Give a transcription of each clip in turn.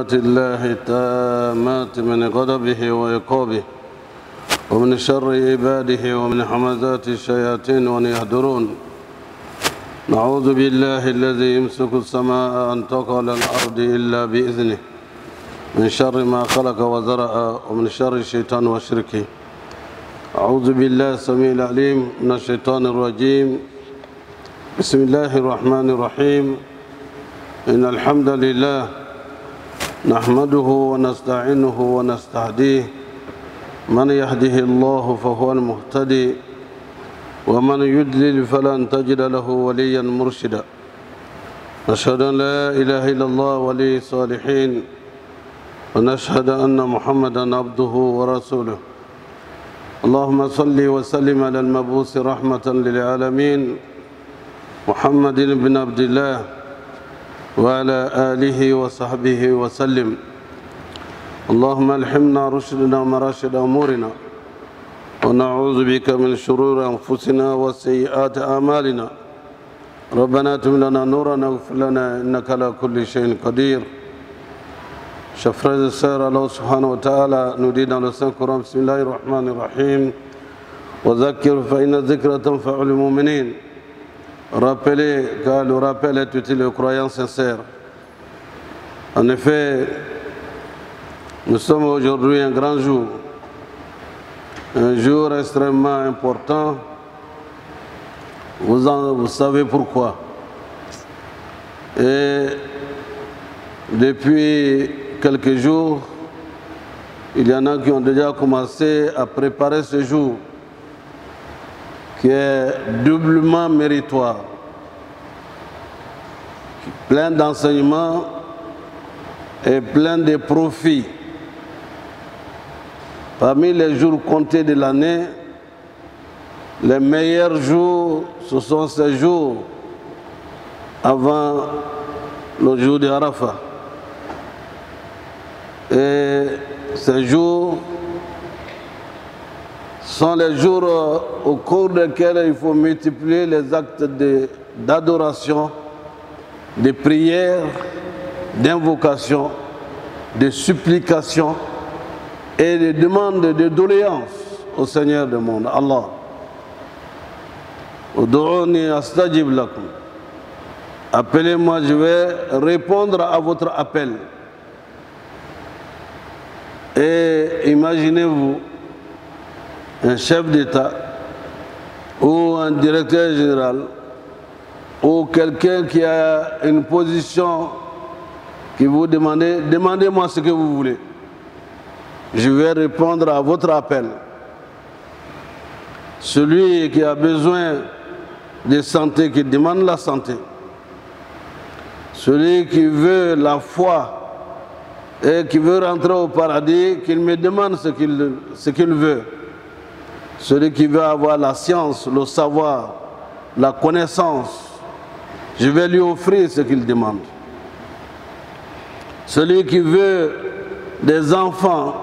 كلمات الله التامات من غضبه وعقابه ومن شر عباده ومن همزات الشياطين وأن يحضرون. نعوذ بالله الذي يمسك السماء أن تقع على الأرض إلا بإذنه من شر ما خلق وزرع ومن شر الشيطان وشركه. أعوذ بالله السميع العليم من الشيطان الرجيم. بسم الله الرحمن الرحيم. إن الحمد لله نحمده ونستعينه ونستهديه. من يهده الله فهو المهتدي ومن يضلل فلن تجد له وليا مرشدا. نشهد أن لا إله إلا الله ولي الصالحين ونشهد أن محمدا عبده ورسوله. اللهم صل وسلم على المبعوث رحمة للعالمين محمد بن عبد الله وعلى آله وصحبه وسلم. اللهم الحمنا رشدنا ومراشد أمورنا ونعوذ بك من شرور أنفسنا وسيئات أعمالنا. ربنا اتم لنا نورنا واغفر لنا إنك على كل شيء قدير. Chers frères et sœurs, Allah subhanahu wa ta'ala nous dit dans le Saint-Coran, Bismillahir Rahmanir Rahim, wa zakir fa inna zikra tanfa'ul mu'minin. Rappelez, car le rappel est utile aux croyants sincères. En effet, nous sommes aujourd'hui un grand jour, un jour extrêmement important. Vous savez pourquoi. Et depuis quelques jours, il y en a qui ont déjà commencé à préparer ce jour, qui est doublement méritoire, plein d'enseignements et plein de profits. Parmi les jours comptés de l'année, les meilleurs jours, ce sont ces jours avant le jour de Arafat. Et ces jours sont les jours au cours desquels il faut multiplier les actes d'adoration, de prière, d'invocation, de supplication et de demande de doléances au Seigneur du monde, Allah. Udu'uni astajib lakum. Appelez-moi, je vais répondre à votre appel. Et imaginez-vous un chef d'État ou un directeur général ou quelqu'un qui a une position qui vous demande, demandez-moi ce que vous voulez. Je vais répondre à votre appel. Celui qui a besoin de santé, qui demande la santé. Celui qui veut la foi et qui veut rentrer au paradis, qu'il me demande ce qu'il veut. Celui qui veut avoir la science, le savoir, la connaissance, je vais lui offrir ce qu'il demande. Celui qui veut des enfants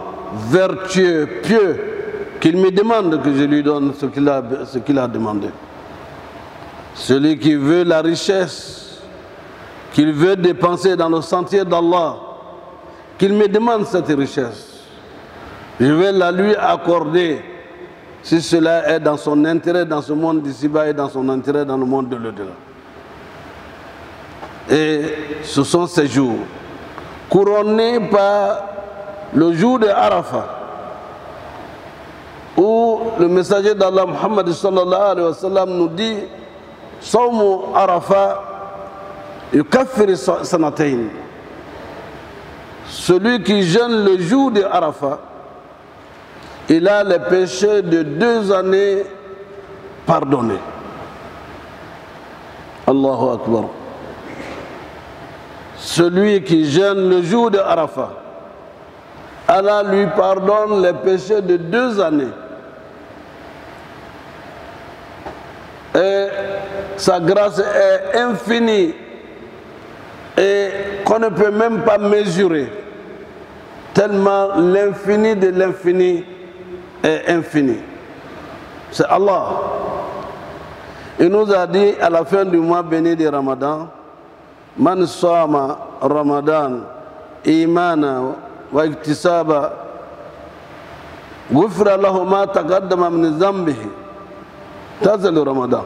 vertueux, pieux, qu'il me demande que je lui donne ce qu'il a demandé. Celui qui veut la richesse, qu'il veut dépenser dans le sentier d'Allah, qu'il me demande cette richesse. Je vais la lui accorder si cela est dans son intérêt dans ce monde d'ici-bas et dans son intérêt dans le monde de l'au-delà. Et ce sont ces jours couronnés par le jour de Arafat, où le messager d'Allah Muhammad sallallahu alayhi wa sallam nous dit Sawmu Arafat yukaffir sanatayn. Celui qui jeûne le jour de Arafat, il a les péchés de 2 années pardonnés. Allahu Akbar. Celui qui jeûne le jour de Arafat, Allah lui pardonne les péchés de 2 années. Et sa grâce est infinie et qu'on ne peut même pas mesurer, tellement l'infini de l'infini est infini. C'est Allah. Il nous a dit à la fin du mois béni de Ramadan, Man sama Ramadan إيمانا واكتسابا غفر له ما تقدم من ذنبه. Ça c'est le Ramadan.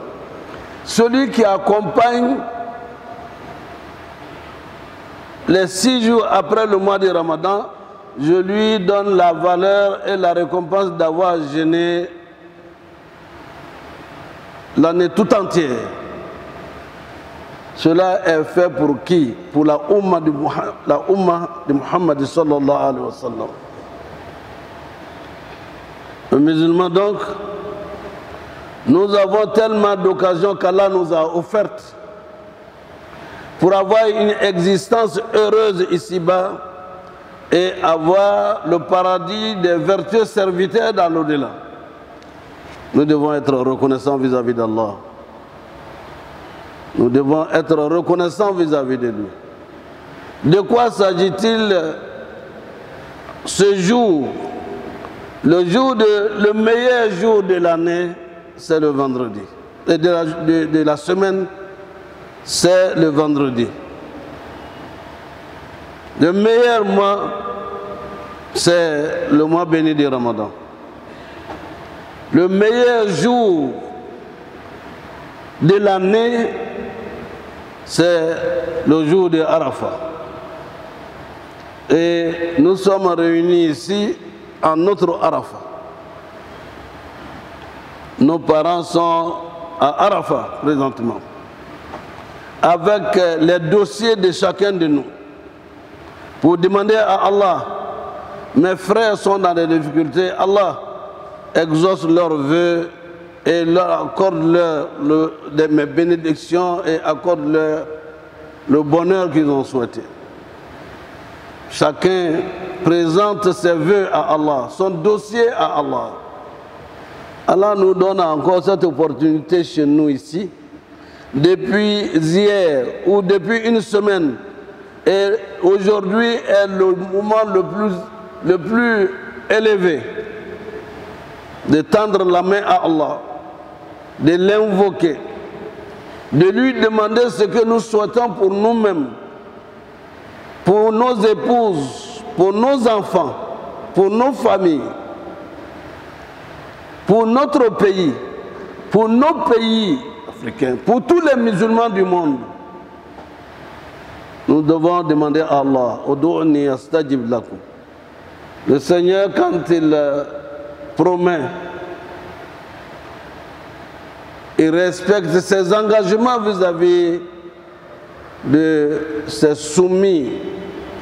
Celui qui accompagne les 6 jours après le mois du Ramadan, je lui donne la valeur et la récompense d'avoir jeûné l'année tout entière. Cela est fait pour qui? Pour la Ummah de Muhammad sallallahu alayhi wa sallam. Les musulmans donc, nous avons tellement d'occasions qu'Allah nous a offertes pour avoir une existence heureuse ici-bas et avoir le paradis des vertueux serviteurs dans l'au-delà. Nous devons être reconnaissants vis-à-vis d'Allah. Nous devons être reconnaissants vis-à-vis de lui. De quoi s'agit-il ce jour? Le meilleur jour de l'année, c'est le vendredi. Et de la semaine, c'est le vendredi. Le meilleur mois, c'est le mois béni du Ramadan. Le meilleur jour de l'année, c'est le jour de Arafat. Et nous sommes réunis ici en notre Arafat. Nos parents sont à Arafat présentement, avec les dossiers de chacun de nous, pour demander à Allah, mes frères sont dans des difficultés, Allah exauce leurs vœux et leur accorde mes bénédictions et accorde leur le bonheur qu'ils ont souhaité. Chacun présente ses vœux à Allah, son dossier à Allah. Allah nous donne encore cette opportunité chez nous ici, depuis hier ou depuis une semaine. Et aujourd'hui est le moment le plus élevé de tendre la main à Allah, de l'invoquer, de lui demander ce que nous souhaitons pour nous-mêmes, pour nos épouses, pour nos enfants, pour nos familles, pour notre pays, pour nos pays africains, pour tous les musulmans du monde. Nous devons demander à Allah, Udu'ni astajib lakum. Le Seigneur, quand il promet, il respecte ses engagements vis-à-vis de ces soumis,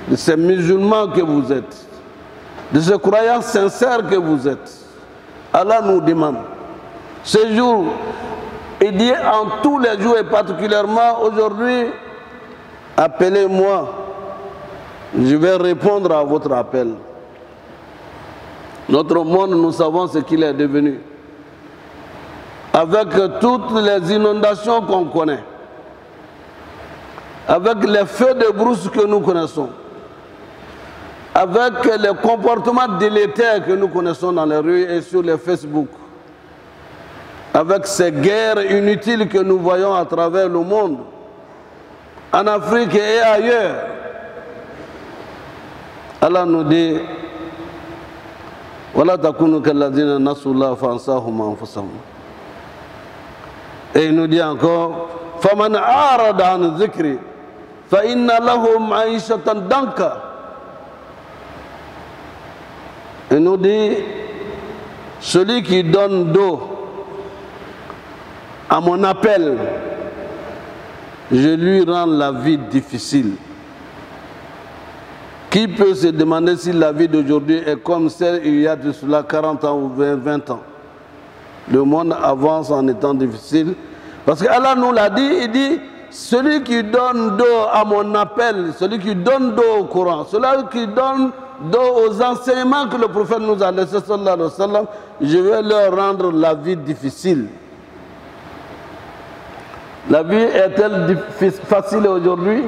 de ces musulmans que vous êtes, de ces croyants sincères que vous êtes. Allah nous demande, ce jour, il dit en tous les jours et particulièrement aujourd'hui, appelez-moi, je vais répondre à votre appel. Notre monde, nous savons ce qu'il est devenu. Avec toutes les inondations qu'on connaît, avec les feux de brousse que nous connaissons, avec les comportements délétères que nous connaissons dans les rues et sur les Facebook, avec ces guerres inutiles que nous voyons à travers le monde, en Afrique et ailleurs, Allah nous dit, Wala takunu kalladhina nasullah fansahum anfusahum. Et il nous dit encore, Faman arada an dhikri, fa inna lahum ma'ishatan danka. Il nous dit, celui qui donne dos à mon appel, je lui rends la vie difficile. Qui peut se demander si la vie d'aujourd'hui est comme celle il y a de cela 40 ans ou 20 ans? Le monde avance en étant difficile. Parce qu'Allah nous l'a dit, il dit, celui qui donne dos à mon appel, celui qui donne dos au Coran, celui qui donne dos aux enseignements que le prophète nous a laissés, sallallahu alayhi wa sallam, je vais leur rendre la vie difficile. La vie est-elle facile aujourd'hui?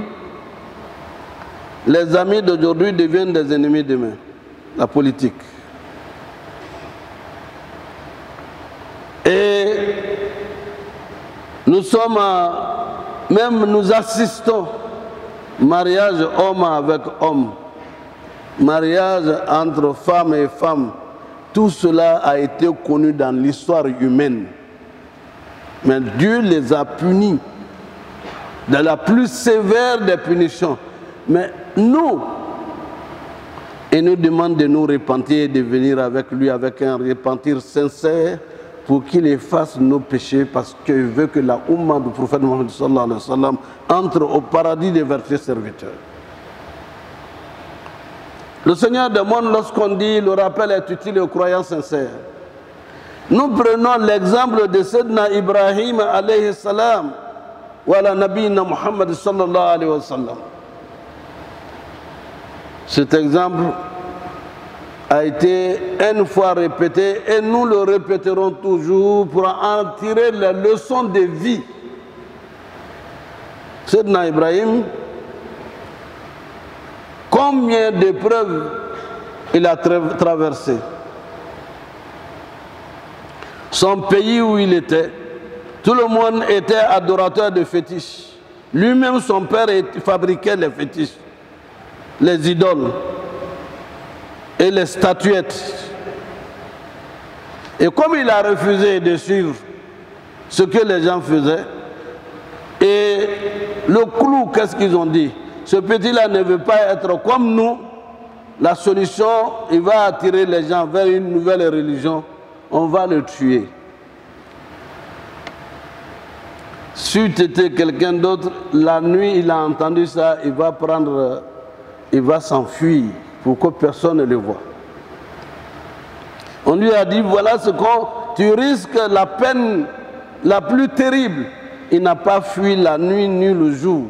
Les amis d'aujourd'hui deviennent des ennemis demain. La politique. Et nous sommes, même nous assistons, mariage homme avec homme, mariage entre femmes et femmes, tout cela a été connu dans l'histoire humaine. Mais Dieu les a punis de la plus sévère des punitions. Mais nous, il nous demande de nous repentir et de venir avec lui avec un repentir sincère pour qu'il efface nos péchés, parce qu'il veut que la Oumma du prophète Mohammed sallallahu alayhi wa sallam entre au paradis des vertueux serviteurs. Le Seigneur demande, lorsqu'on dit le rappel est utile aux croyants sincères. Nous prenons l'exemple de Sayyidina Ibrahim alayhi salam ou à la Nabiyina Muhammad sallallahu alayhi wa sallam. Cet exemple a été une fois répété et nous le répéterons toujours pour en tirer les leçons de vie. Sayyidina Ibrahim, combien d'épreuves il a traversé. Son pays où il était, tout le monde était adorateur de fétiches. Lui-même, son père, fabriquait les fétiches, les idoles et les statuettes. Et comme il a refusé de suivre ce que les gens faisaient, et le clou, qu'est-ce qu'ils ont dit? Ce petit-là ne veut pas être comme nous. La solution, il va attirer les gens vers une nouvelle religion. On va le tuer. Si tu étais quelqu'un d'autre, la nuit, il a entendu ça, il va s'enfuir pour que personne ne le voie. On lui a dit, voilà ce qu'on... Tu risques la peine la plus terrible. Il n'a pas fui la nuit ni le jour.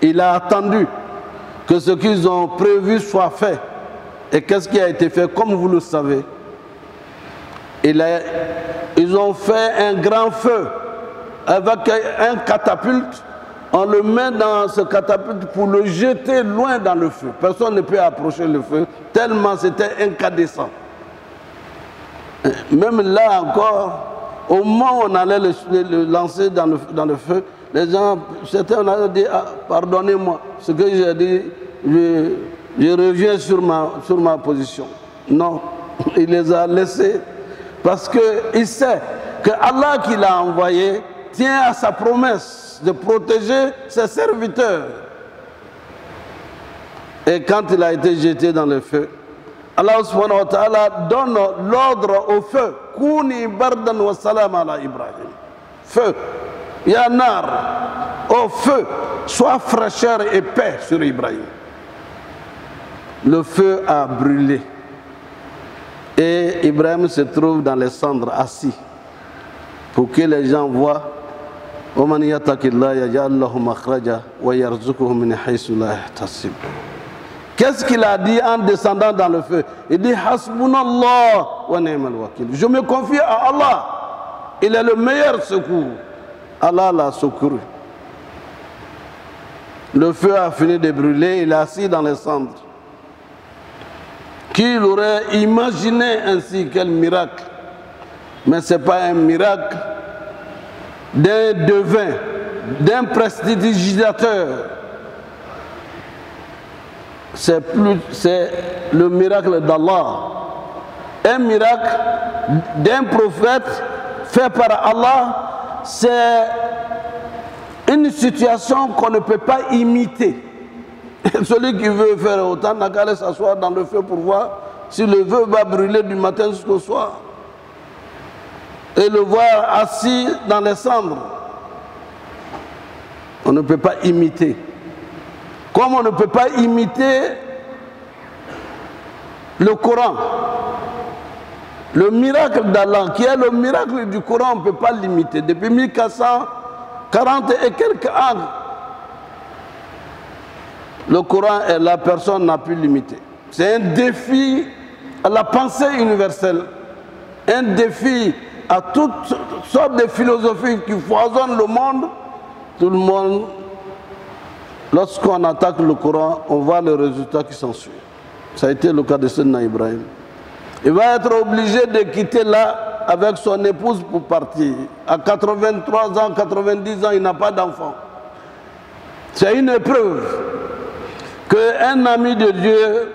Il a attendu que ce qu'ils ont prévu soit fait. Et qu'est-ce qui a été fait? Comme vous le savez, ils ont fait un grand feu avec un catapulte. On le met dans ce catapulte pour le jeter loin dans le feu. Personne ne peut approcher le feu, tellement c'était incandescent. Même là encore, au moment où on allait le lancer dans le feu, les gens, certains ont dit, ah, pardonnez-moi, ce que j'ai dit, je reviens sur ma position. Non, il les a laissés parce qu'il sait que Allah qui l'a envoyé tient à sa promesse de protéger ses serviteurs. Et quand il a été jeté dans le feu, Allah subhanahu wa ta'ala donne l'ordre au feu. Kouni bardan wa salam ala Ibrahim. Feu. Yanar, au feu, soit fraîcheur et paix sur Ibrahim. Le feu a brûlé. Et Ibrahim se trouve dans les cendres, assis, pour que les gens voient. Qu'est-ce qu'il a dit en descendant dans le feu? Il dit Hasbunallah wa ni'mal wakil. Je me confie à Allah. Il est le meilleur secours. Allah l'a secouru. Le feu a fini de brûler, il est assis dans les cendres. Qui aurait imaginé ainsi quel miracle? Mais ce n'est pas un miracle d'un devin, d'un prestidigitateur. C'est le miracle d'Allah. Un miracle d'un prophète fait par Allah. C'est une situation qu'on ne peut pas imiter. Celui qui veut faire autant n'a qu'à aller s'asseoir dans le feu pour voir si le feu va brûler du matin jusqu'au soir. Et le voir assis dans les cendres. On ne peut pas imiter. Comme on ne peut pas imiter le Coran. Le miracle d'Allah, qui est le miracle du Coran, on ne peut pas l'imiter. Depuis 1440 et quelques ans, le Coran et la personne n'a pu l'imiter. C'est un défi à la pensée universelle, un défi à toutes sortes de philosophies qui foisonnent le monde. Tout le monde, lorsqu'on attaque le Coran, on voit le résultat qui s'ensuit. Ça a été le cas de Sayyidina Ibrahim. Il va être obligé de quitter là avec son épouse pour partir. À 83 ans, 90 ans, il n'a pas d'enfant. C'est une épreuve qu'un ami de Dieu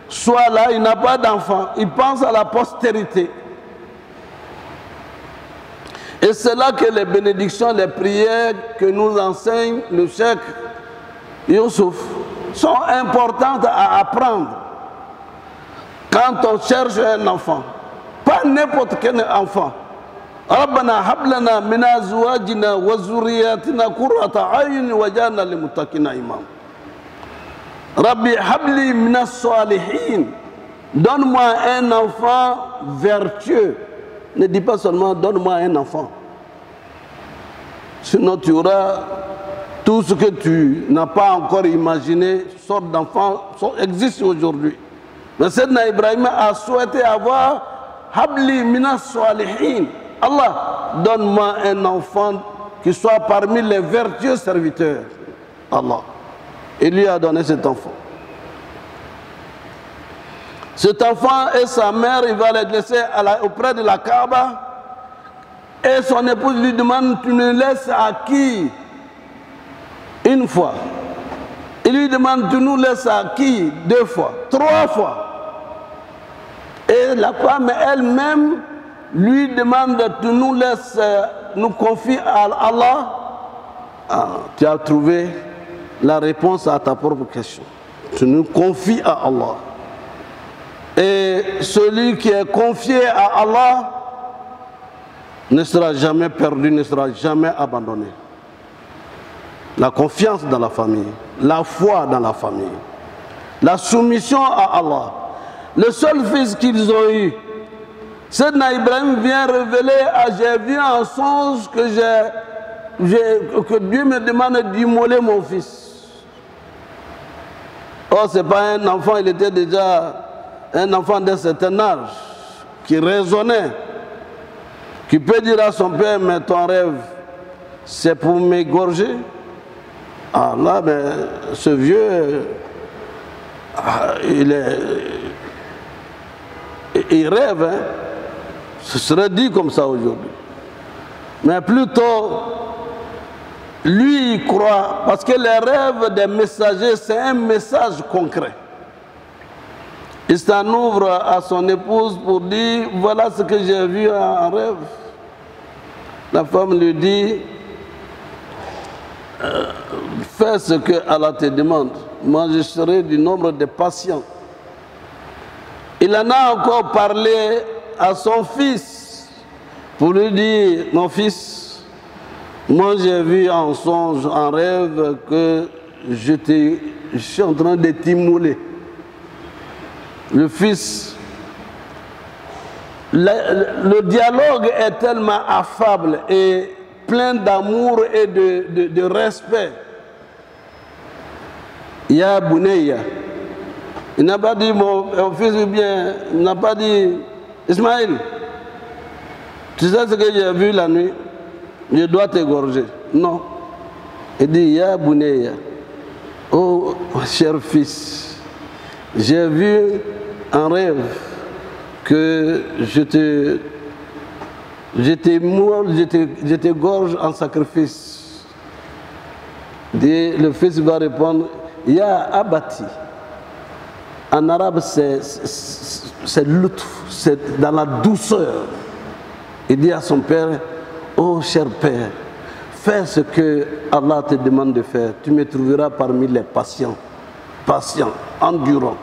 soit là, il n'a pas d'enfant, il pense à la postérité. Et c'est là que les bénédictions, les prières que nous enseigne le Cheikh Youssouf sont importantes à apprendre quand on cherche un enfant. Pas n'importe quel enfant. ربنا هب لنا من أزواجنا وذرياتنا قرة أعين واجعلنا للمتقين إماما. Rabbi habli minas salihin. Donne-moi un enfant vertueux. Ne dis pas seulement donne-moi un enfant. Sinon tu auras tout ce que tu n'as pas encore imaginé, sorte d'enfants existe aujourd'hui. Mais Sayyidina Ibrahim a souhaité avoir habli minas salihin. Allah, donne-moi un enfant qui soit parmi les vertueux serviteurs. Allah. Il lui a donné cet enfant. Cet enfant et sa mère, il va les laisser auprès de la Kaaba. Et son épouse lui demande, tu me laisses à qui? Une fois. Il lui demande, tu nous laisses à qui? 2 fois, 3 fois. Et la femme elle-même lui demande, tu nous laisses, nous confier à Allah. Ah, tu as trouvé la réponse à ta propre question. Tu nous confies à Allah. Et celui qui est confié à Allah ne sera jamais perdu, ne sera jamais abandonné. La confiance dans la famille, la foi dans la famille, la soumission à Allah. Le seul fils qu'ils ont eu, Sayyidina Ibrahim vient révéler, j'ai vu en songe que Dieu me demande d'immoler mon fils. Oh, ce n'est pas un enfant, il était déjà un enfant d'un certain âge, qui raisonnait, qui peut dire à son père, mais ton rêve, c'est pour m'égorger. Ah là, ben, ce vieux, il rêve, hein. Ce serait dit comme ça aujourd'hui. Mais plutôt, lui, il croit, parce que les rêves des messagers, c'est un message concret. Il s'en ouvre à son épouse pour dire, voilà ce que j'ai vu en rêve. La femme lui dit, fais ce que Allah te demande. Moi, je serai du nombre des patients. Il en a encore parlé à son fils pour lui dire, mon fils, moi j'ai vu en songe, en rêve que je suis en train de t'immoler. Le fils, le dialogue est tellement affable et plein d'amour et de respect. Ya Bunayya. Il n'a pas dit mon fils ou bien, il n'a pas dit Ismaël, tu sais ce que j'ai vu la nuit? Je dois t'égorger. Non. Il dit Ya Bunayya. Oh cher fils, j'ai vu un rêve que je t'égorge en sacrifice. Et le fils va répondre Ya Abati. En arabe, c'est l'utf, c'est dans la douceur. Il dit à son père, oh cher père, fais ce que Allah te demande de faire. Tu me trouveras parmi les patients, endurants.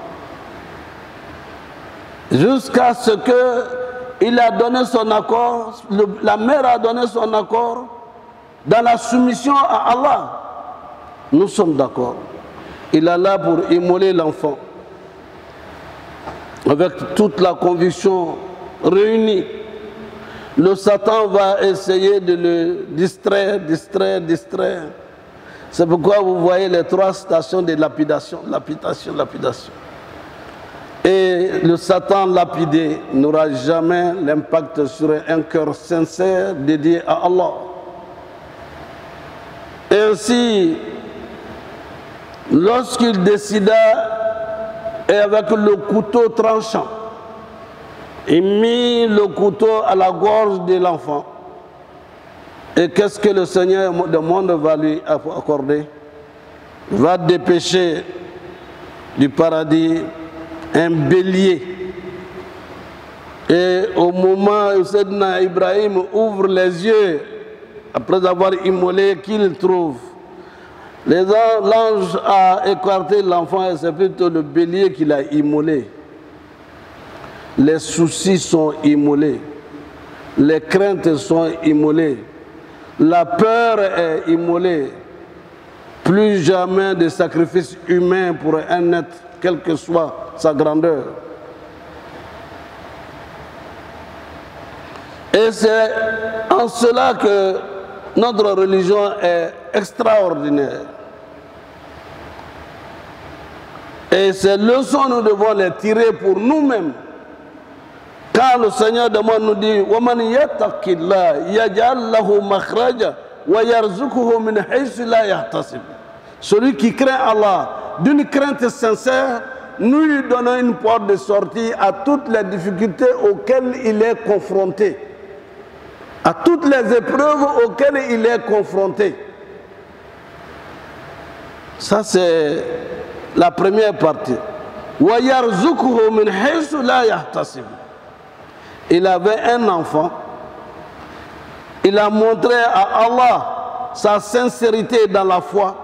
Jusqu'à ce qu'il a donné son accord, la mère a donné son accord dans la soumission à Allah. Nous sommes d'accord. Il est là pour immoler l'enfant. Avec toute la conviction réunie, le Satan va essayer de le distraire. C'est pourquoi vous voyez les 3 stations de lapidation. Et le Satan lapidé n'aura jamais l'impact sur un cœur sincère dédié à Allah. Et ainsi, lorsqu'il décida, et avec le couteau tranchant, il mit le couteau à la gorge de l'enfant. Et qu'est-ce que le Seigneur du monde va lui accorder? Il va dépêcher du paradis un bélier. Et au moment où Sayyidina Ibrahim ouvre les yeux, après avoir immolé, qu'il trouve? L'ange a écarté l'enfant et c'est plutôt le bélier qu'il a immolé. Les soucis sont immolés. Les craintes sont immolées. La peur est immolée. Plus jamais de sacrifice humain pour un être, quelle que soit sa grandeur. Et c'est en cela que notre religion est extraordinaire. Et ces leçons, nous devons les tirer pour nous-mêmes. Quand le Seigneur demande, nous dit وَمَنْ يَتَّقِ اللَّهَ يَجْعَلْ لَهُ مَخْرَجًا وَيَرْزُقْهُ مِنْ حَيْثُ لَا يَحْتَسِبُ. Celui qui craint Allah d'une crainte sincère, nous lui donnons une porte de sortie à toutes les difficultés auxquelles il est confronté. À toutes les épreuves auxquelles il est confronté. Ça c'est la première partie. وَيَرْزُقْهُ مِنْ حَيْثُ لَا يَحْتَسِبُ. Il avait un enfant. Il a montré à Allah sa sincérité dans la foi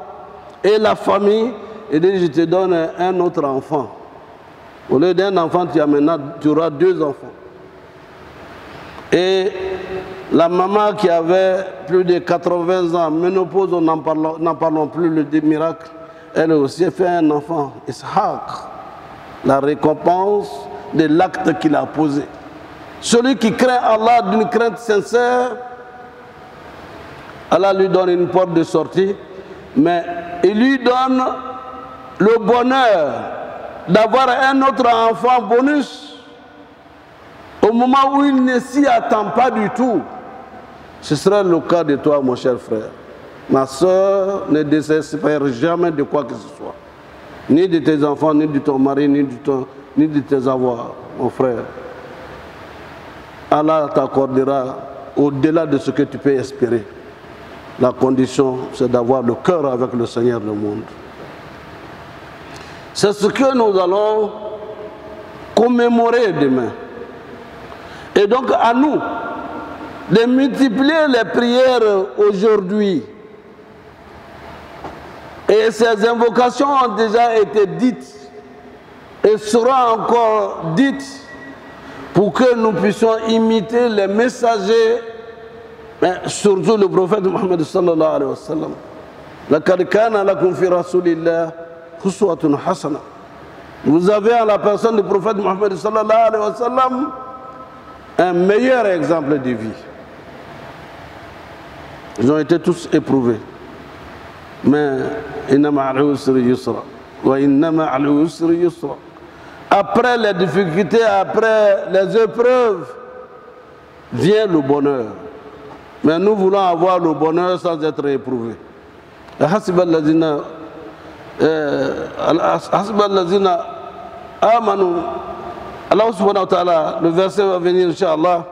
et la famille. Il dit, je te donne un autre enfant. Au lieu d'un enfant, tu auras 2 enfants. Et la maman qui avait plus de 80 ans, ménopause, n'en parlons plus, le miracle, elle aussi a fait un enfant, Ishaq, la récompense de l'acte qu'il a posé. Celui qui craint Allah d'une crainte sincère, Allah lui donne une porte de sortie, mais il lui donne le bonheur d'avoir un autre enfant bonus au moment où il ne s'y attend pas du tout. Ce sera le cas de toi, mon cher frère. Ma soeur, ne désespère jamais de quoi que ce soit. Ni de tes enfants, ni de ton mari, ni de tes avoirs, mon frère. Allah t'accordera au-delà de ce que tu peux espérer. La condition, c'est d'avoir le cœur avec le Seigneur du monde. C'est ce que nous allons commémorer demain. Et donc à nous de multiplier les prières aujourd'hui. Et ces invocations ont déjà été dites et seront encore dites pour que nous puissions imiter les messagers, mais surtout le prophète Mohammed sallallahu alayhi wa sallam. لَقَدْ كَانَ لَكُمْ فِي رَسُولِ اللَّهِ أُسْوَةٌ حَسَنَةٌ. Vous avez en la personne du prophète Mohammed sallallahu alayhi wa sallam un meilleur exemple de vie. Ils ont été tous éprouvés. Mais après les difficultés, après les épreuves, vient le bonheur. Mais nous voulons avoir le bonheur sans être éprouvés. Allah subhanahu wa ta'ala, le verset va venir, Inch'Allah.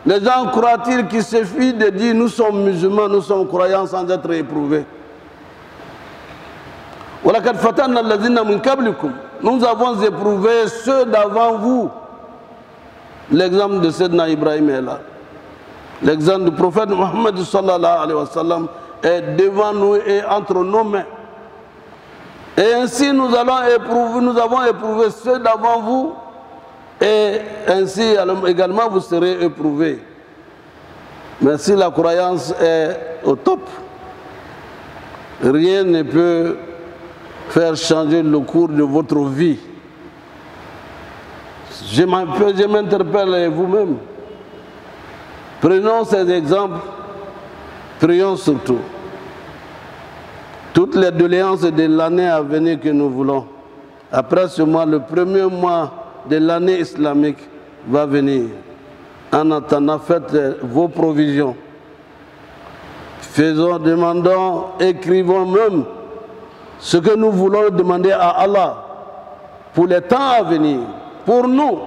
Les gens croient-ils qu'il suffit de dire nous sommes musulmans, nous sommes croyants sans être éprouvés? Nous avons éprouvé ceux d'avant vous. L'exemple de Sayyidina Ibrahim est là. L'exemple du prophète Mohammed sallallahu alayhi wa sallam est devant nous et entre nos mains. Et ainsi nous avons éprouvé ceux d'avant vous. Et ainsi également vous serez éprouvés. Mais si la croyance est au top, rien ne peut faire changer le cours de votre vie. Je m'interpelle vous-même. Prenons ces exemples, prions surtout. Toutes les doléances de l'année à venir que nous voulons. Après ce mois, le premier mois de l'année islamique va venir. En attendant, faites vos provisions. Faisons, demandons, écrivons même ce que nous voulons demander à Allah pour les temps à venir, pour nous,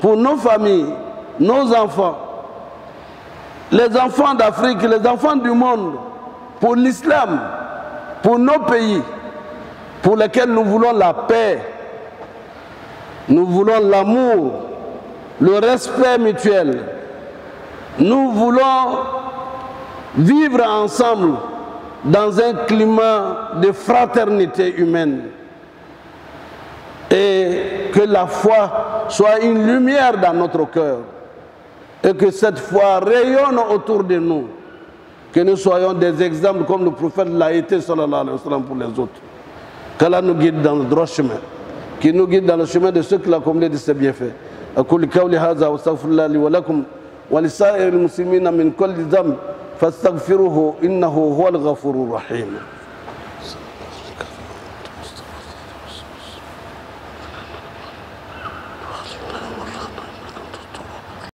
pour nos familles, nos enfants, les enfants d'Afrique, les enfants du monde, pour l'islam, pour nos pays, pour lesquels nous voulons la paix, nous voulons l'amour, le respect mutuel. Nous voulons vivre ensemble dans un climat de fraternité humaine. Et que la foi soit une lumière dans notre cœur. Et que cette foi rayonne autour de nous. Que nous soyons des exemples comme le prophète l'a été, sallallahu alayhi wa sallam, pour les autres. Qu'Allah nous guide dans le droit chemin. Qu'il nous guide dans le chemin de ceux qui l'ont comblé de ses bienfaits. أقول قولي هذا واستغفر الله لي ولكم ولسائر المسلمين من كل ذنب فاستغفروه إنه هو الغفور الرحيم.